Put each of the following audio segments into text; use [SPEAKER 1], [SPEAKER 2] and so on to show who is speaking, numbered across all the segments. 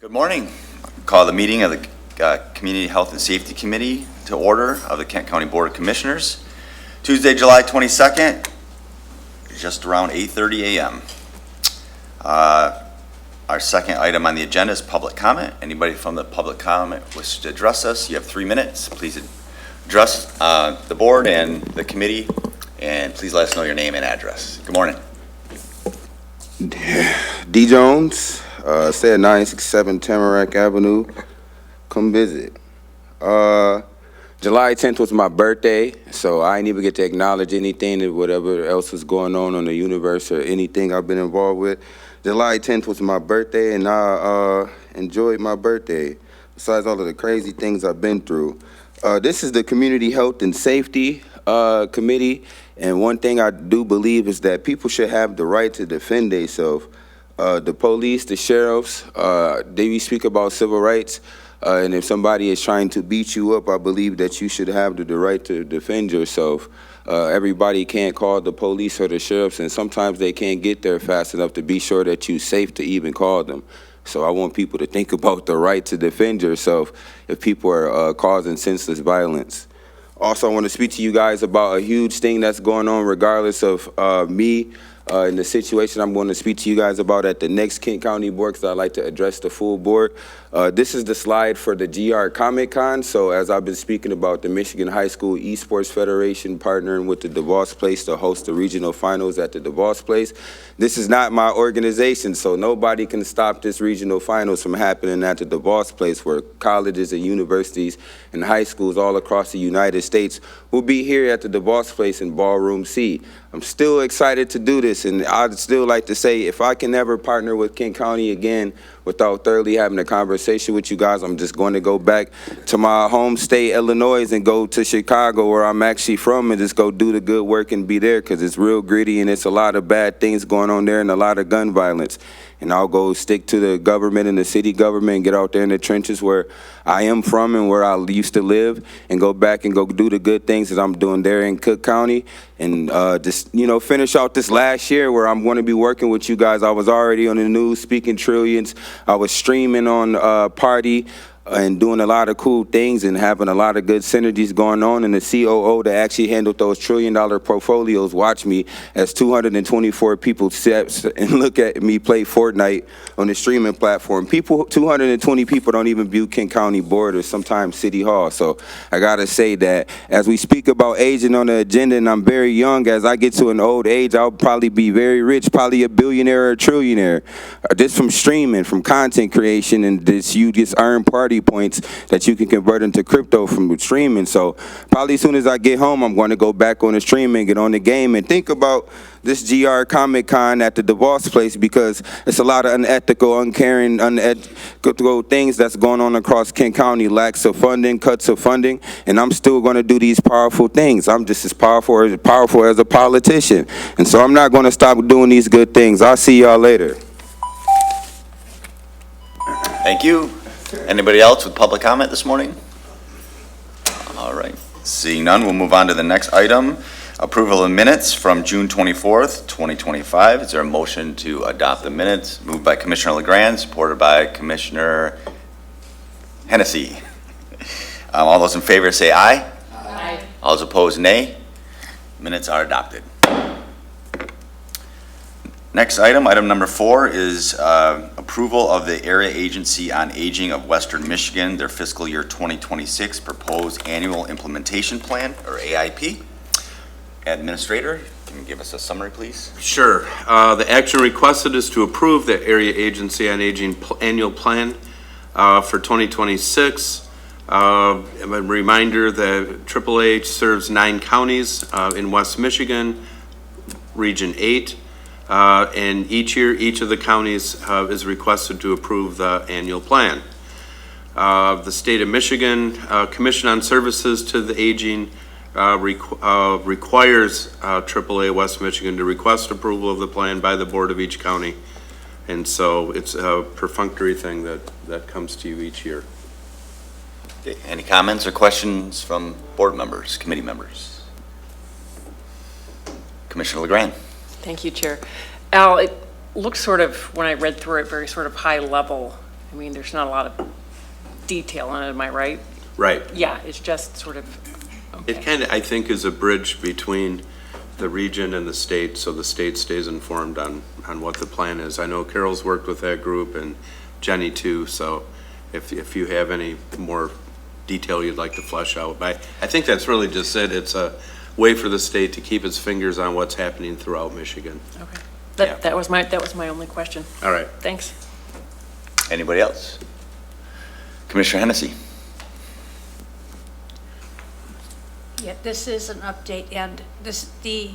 [SPEAKER 1] Good morning. Call the meeting of the Community Health and Safety Committee to order of the Kent County Board of Commissioners. Tuesday, July 22nd, just around 8:30 a.m. Our second item on the agenda is public comment. Anybody from the public comment wishes to address us, you have 3 minutes. Please address the board and the committee, and please let us know your name and address. Good morning.
[SPEAKER 2] D. Jones, said 967 Tamarack Avenue. Come visit. July 10th was my birthday, so I didn't even get to acknowledge anything that whatever else was going on the universe or anything I've been involved with. July 10th was my birthday, and I enjoyed my birthday, besides all of the crazy things I've been through. This is the Community Health and Safety Committee, and one thing I do believe is that people should have the right to defend themselves. The police, the sheriffs, they speak about civil rights, and if somebody is trying to beat you up, I believe that you should have the right to defend yourself. Everybody can't call the police or the sheriffs, and sometimes they can't get there fast enough to be sure that you're safe to even call them. So I want people to think about the right to defend yourself if people are causing senseless violence. Also, I want to speak to you guys about a huge thing that's going on regardless of me and the situation I'm going to speak to you guys about at the next Kent County Board, because I'd like to address the full board. This is the slide for the GR Comic Con. So as I've been speaking about the Michigan High School Esports Federation partnering with the DeVos Place to host the regional finals at the DeVos Place. This is not my organization, so nobody can stop this regional finals from happening at the DeVos Place, where colleges and universities and high schools all across the United States will be here at the DeVos Place in Ballroom C. I'm still excited to do this, and I'd still like to say, if I can ever partner with Kent County again without thoroughly having a conversation with you guys, I'm just going to go back to my home state, Illinois, and go to Chicago, where I'm actually from, and just go do the good work and be there, because it's real gritty and it's a lot of bad things going on there and a lot of gun violence. And I'll go stick to the government and the city government and get out there in the trenches where I am from and where I used to live, and go back and go do the good things that I'm doing there in Cook County, and just, finish out this last year where I'm going to be working with you guys. I was already on the news speaking trillions. I was streaming on Party and doing a lot of cool things and having a lot of good synergies going on. And the COO that actually handled those $1 trillion portfolios watched me as 224 people sit and look at me play Fortnite on the streaming platform. 220 people don't even view Kent County Board or sometimes City Hall. So I gotta say that as we speak about aging on the agenda, and I'm very young, as I get to an old age, I'll probably be very rich, probably a billionaire or a trillionaire. Just from streaming, from content creation, and this you just earn Party points that you can convert into crypto from streaming. So probably as soon as I get home, I'm going to go back on the streaming, get on the game, and think about this GR Comic Con at the DeVos Place, because it's a lot of unethical, uncaring, unethical things that's going on across Kent County. Lacks of funding, cuts of funding, and I'm still going to do these powerful things. I'm just as powerful as a politician, and so I'm not going to stop doing these good things. I'll see y'all later.
[SPEAKER 1] Thank you. Anybody else with public comment this morning? All right. Seeing none, we'll move on to the next item. Approval of minutes from June 24th, 2025. Is there a motion to adopt the minutes? Moved by Commissioner LeGrand, supported by Commissioner Hennessy. All those in favor say aye. Aye. All those opposed, nay. Minutes are adopted. Next item, item number 4, is approval of the Area Agency on Aging of Western Michigan, their fiscal year 2026 proposed annual implementation plan, or AIP. Administrator, can you give us a summary, please?
[SPEAKER 3] Sure. The action requested is to approve the Area Agency on Aging annual plan for 2026. A reminder that AAA serves 9 counties in West Michigan, Region 8. And each year, each of the counties is requested to approve the annual plan. The State of Michigan Commission on Services to the Aging requires AAA West Michigan to request approval of the plan by the board of each county. And so it's a perfunctory thing that comes to you each year.
[SPEAKER 1] Okay. Any comments or questions from board members, committee members? Commissioner LeGrand.
[SPEAKER 4] Thank you, Chair. Al, it looks sort of, when I read through it, very sort of high level. I mean, there's not a lot of detail on it, am I right?
[SPEAKER 3] Right.
[SPEAKER 4] Yeah, it's just sort of,
[SPEAKER 3] It
[SPEAKER 4] okay.
[SPEAKER 3] kind of, I think, is a bridge between the region and the state, so the state stays informed on what the plan is. I know Carol's worked with that group and Jenny too, so if you have any more detail you'd like to flesh out. But I think that's really just it. It's a way for the state to keep its fingers on what's happening throughout Michigan.
[SPEAKER 4] Okay.
[SPEAKER 3] Yeah.
[SPEAKER 4] That was my only question.
[SPEAKER 3] All right.
[SPEAKER 4] Thanks.
[SPEAKER 1] Anybody else? Commissioner Hennessy.
[SPEAKER 5] Yeah, this is an update, and the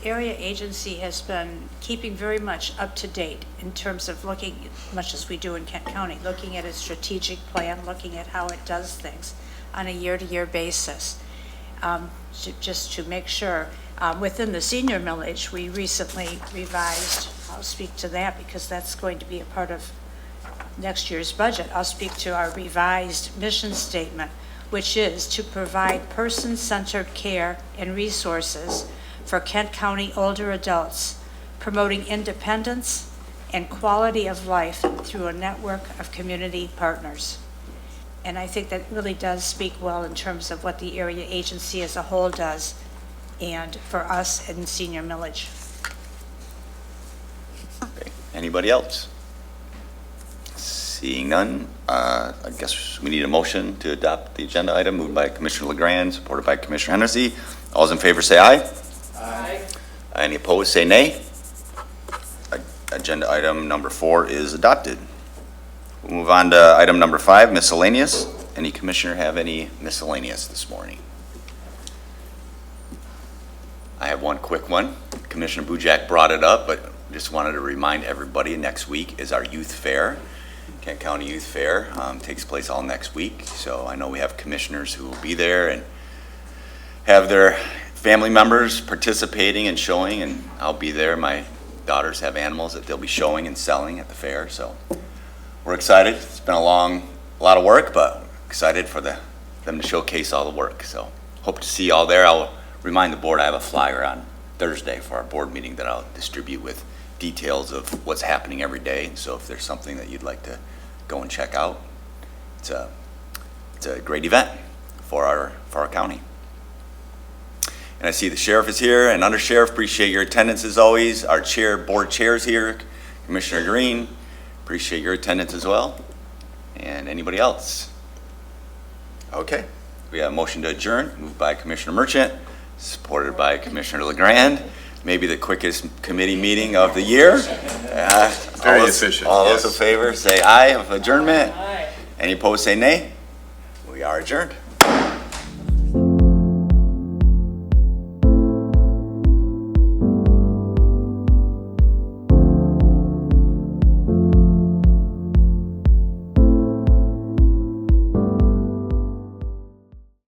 [SPEAKER 5] area agency has been keeping very much up to date in terms of looking, much as we do in Kent County, looking at its strategic plan, looking at how it does things on a year-to-year basis, just to make sure. Within the senior millage, we recently revised, I'll speak to that because that's going to be a part of next year's budget. I'll speak to our revised mission statement, which is to provide person-centered care and resources for Kent County older adults, promoting independence and quality of life through a network of community partners. And I think that really does speak well in terms of what the area agency as a whole does, and for us in senior millage.
[SPEAKER 1] Okay. Anybody else? Seeing none, I guess we need a motion to adopt the agenda item moved by Commissioner LeGrand, supported by Commissioner Hennessy. All those in favor say aye. Aye. Any opposed, say nay. Agenda item number 4 is adopted. We'll move on to item number 5, miscellaneous. Any commissioner have any miscellaneous this morning? I have one quick one. Commissioner Bujak brought it up, but just wanted to remind everybody next week is our youth fair. Kent County Youth Fair takes place all next week. So I know we have commissioners who will be there and have their family members participating and showing, and I'll be there. My daughters have animals that they'll be showing and selling at the fair. So we're excited. It's been a lot of work, but excited for them to showcase all the work. So hope to see you all there. I'll remind the board I have a flyer on Thursday for our board meeting that I'll distribute with details of what's happening every day. So if there's something that you'd like to go and check out, it's a great event for our county. And I see the sheriff is here and under sheriff. Appreciate your attendance as always. Our board chairs here, Commissioner Green. Appreciate your attendance as well. And anybody else? Okay, we have a motion to adjourn, moved by Commissioner Merchant, supported by Commissioner LeGrand. Maybe the quickest committee meeting of the year.
[SPEAKER 3] Very efficient,
[SPEAKER 1] All those
[SPEAKER 3] yes.
[SPEAKER 1] in favor say aye of adjournment. Aye. Any opposed say nay. We are adjourned.